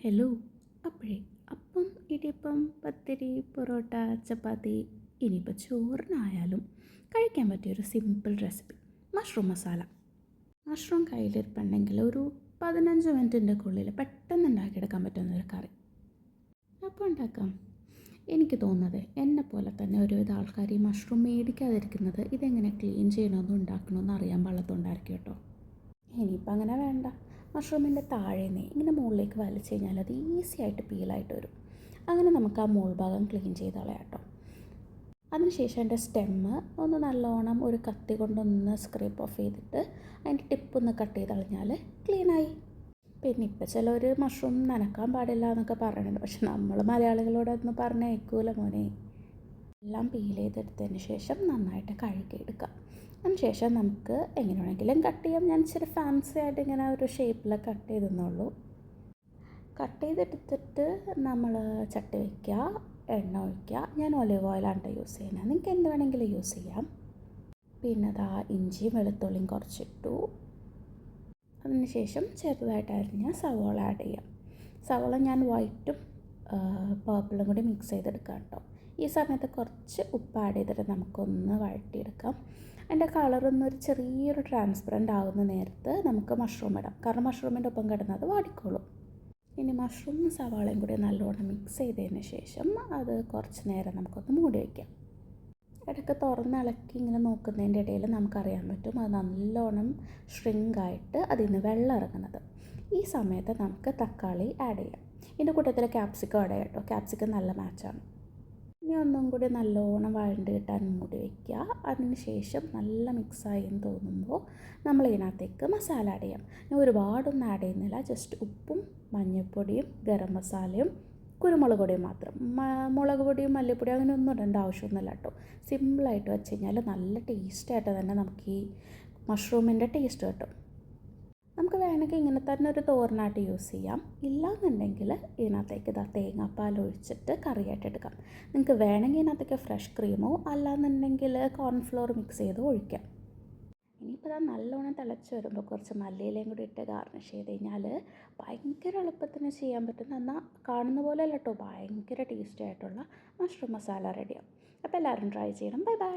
Hello. അപ്പോഴേ അപ്പം, ഇടിയപ്പം, പത്തിരി, പൊറോട്ട, ചപ്പാത്തി, ഇനിയിപ്പോൾ ചോറിനായാലും കഴിക്കാൻ പറ്റിയൊരു simple recipe mushroom masala. Mushroom കയ്യിലിരിപ്പുണ്ടെങ്കിൽ ഒരു 15 മിനിറ്റിൻ്റെ ഉള്ളിൽ പെട്ടെന്ന് ഉണ്ടാക്കിയെടുക്കാൻ പറ്റുന്നൊരു കറി. അപ്പോൾ ഉണ്ടാക്കാം. എനിക്ക് തോന്നുന്നത് എന്നെപ്പോലെ തന്നെ ഒരുവിധ ആൾക്കാർ ഈ മഷ്റൂം മേടിക്കാതിരിക്കുന്നത് ഇതെങ്ങനെ ക്ലീൻ ചെയ്യണമെന്നും ഉണ്ടാക്കണമെന്നും അറിയാൻ പാടില്ലാത്തതുകൊണ്ടായിരിക്കും കേട്ടോ. ഇനിയിപ്പോൾ അങ്ങനെ വേണ്ട. മഷ്റൂമിൻ്റെ താഴേന്ന് ഇങ്ങനെ മുകളിലേക്ക് വലിച്ചു കഴിഞ്ഞാൽ അത് ഈസി ആയിട്ട് പീലായിട്ട് വരും. അങ്ങനെ നമുക്ക് ആ മോൾ ഭാഗം ക്ലീൻ ചെയ്ത് കളയാം കേട്ടോ. അതിനുശേഷം അതിൻ്റെ സ്റ്റെമ്മ് ഒന്ന് നല്ലോണം ഒരു കത്തി കൊണ്ടൊന്ന് സ്ക്രേപ്പ് ഓഫ് ചെയ്തിട്ട് അതിൻ്റെ ടിപ്പൊന്ന് കട്ട് ചെയ്ത് കളഞ്ഞാൽ ക്ലീനായി. പിന്നെ ഇപ്പോൾ ചിലർ മഷ്റൂം നനക്കാൻ പാടില്ല എന്നൊക്കെ പറയുന്നുണ്ട്. പക്ഷെ നമ്മൾ മലയാളികളോടൊന്നും പറഞ്ഞ് കേൾക്കൂല മോനെ. എല്ലാം പീൽ ചെയ്തെടുത്തതിന് ശേഷം നന്നായിട്ട് കഴുകിയെടുക്കാം. അതിന് ശേഷം നമുക്ക് എങ്ങനെ വേണമെങ്കിലും കട്ട് ചെയ്യാം. ഞാൻ ഇച്ചിരി ഫാൻസി ആയിട്ട് ഇങ്ങനെ ഒരു ഷേപ്പിൽ കട്ട് ചെയ്തെന്നുള്ളൂ. കട്ട് ചെയ്തെടുത്തിട്ട് നമ്മൾ ചട്ടി വയ്ക്കുക, എണ്ണ ഒഴിക്കുക. ഞാൻ ഒലിവ് ഓയിലാണ് യൂസ് ചെയ്യുന്നത്. നിങ്ങൾക്ക് എന്ത് വേണമെങ്കിലും യൂസ് ചെയ്യാം. പിന്നെ അതാ ഇഞ്ചിയും വെളുത്തുള്ളിയും കുറച്ചിട്ടു. അതിന് ശേഷം ചെറുതായിട്ട് അരിഞ്ഞ സവോള ആഡ് ചെയ്യാം. സവോള ഞാൻ വൈറ്റും പർപ്പിളും കൂടി മിക്സ് ചെയ്തെടുക്കാം കേട്ടോ. ഈ സമയത്ത് കുറച്ച് ഉപ്പ് ആഡ് ചെയ്തിട്ട് നമുക്കൊന്ന് വഴറ്റിയെടുക്കാം. അതിൻ്റെ കളറൊന്നൊരു ചെറിയൊരു ട്രാൻസ്പെറൻ്റ് ആവുന്ന നേരത്ത് നമുക്ക് മഷ്റൂം ഇടാം. കാരണം മഷ്റൂമിൻ്റെ ഒപ്പം കിടന്നത് വാടിക്കോളും. ഇനി മഷ്റൂമും സവാളയും കൂടി നല്ലോണം മിക്സ് ചെയ്തതിന് ശേഷം അത് കുറച്ച് നേരം നമുക്കൊന്ന് മൂടി വയ്ക്കാം. ഇടയ്ക്ക് തുറന്നിളക്കി ഇങ്ങനെ നോക്കുന്നതിൻ്റെ ഇടയിൽ നമുക്കറിയാൻ പറ്റും അത് നല്ലോണം ഷ്രിങ്കായിട്ട് അതിൽ നിന്ന് വെള്ളം ഇറങ്ങുന്നത്. ഈ സമയത്ത് നമുക്ക് തക്കാളി ആഡ് ചെയ്യാം. ഇതിൻ്റെ കൂട്ടത്തിൽ ക്യാപ്സിക്കം ആഡ് ചെയ്യാം കേട്ടോ. ക്യാപ്സിക്കം നല്ല മാച്ചാണ്. ഇനി ഒന്നും കൂടി നല്ലോണം വഴണ്ട് കിട്ടാൻ മൂടി വയ്ക്കുക. അതിന് ശേഷം നല്ല മിക്സായി എന്ന് തോന്നുമ്പോൾ നമ്മൾ ഇതിനകത്തേക്ക് മസാല ആഡ് ചെയ്യാം. ഞാൻ ഒരുപാടൊന്നും ആഡ് ചെയ്യുന്നില്ല. ജസ്റ്റ് ഉപ്പും മഞ്ഞൾപ്പൊടിയും ഗരം മസാലയും കുരുമുളക് പൊടിയും മാത്രം. മുളക് പൊടിയും മല്ലിപ്പൊടിയും അങ്ങനെ ഒന്നും ഇടേണ്ട ആവശ്യമൊന്നുമില്ല കേട്ടോ. സിമ്പിളായിട്ട് വെച്ച് കഴിഞ്ഞാൽ നല്ല ടേസ്റ്റായിട്ട് തന്നെ നമുക്ക് ഈ മഷ്റൂമിൻ്റെ ടേസ്റ്റ് കിട്ടും. നമുക്ക് വേണമെങ്കിൽ ഇങ്ങനെ തന്നെ ഒരു തോരനായിട്ട് യൂസ് ചെയ്യാം. ഇല്ലാന്നുണ്ടെങ്കിൽ ഇതിനകത്തേക്ക് തേങ്ങാപ്പാൽ ഒഴിച്ചിട്ട് കറിയായിട്ട് എടുക്കാം. നിങ്ങൾക്ക് വേണമെങ്കിൽ ഇതിനകത്തേക്ക് ഫ്രഷ് ക്രീമോ അല്ലാന്നുണ്ടെങ്കിൽ കോൺഫ്ലോർ മിക്സ് ചെയ്ത് ഒഴിക്കാം. ഇനിയിപ്പോൾ അത് നല്ലോണം തിളച്ച് വരുമ്പോൾ കുറച്ച് മല്ലിയിലയും കൂടി ഇട്ട് ഗാർണിഷ് ചെയ്ത് കഴിഞ്ഞാൽ ഭയങ്കര എളുപ്പത്തിന് ചെയ്യാൻ പറ്റുന്ന, എന്നാൽ കാണുന്ന പോലെ അല്ല കേട്ടോ, ഭയങ്കര ടേസ്റ്റി ആയിട്ടുള്ള മഷ്റൂം മസാല റെഡിയാവും. അപ്പോൾ എല്ലാവരും ട്രൈ ചെയ്യണം. Bye bye.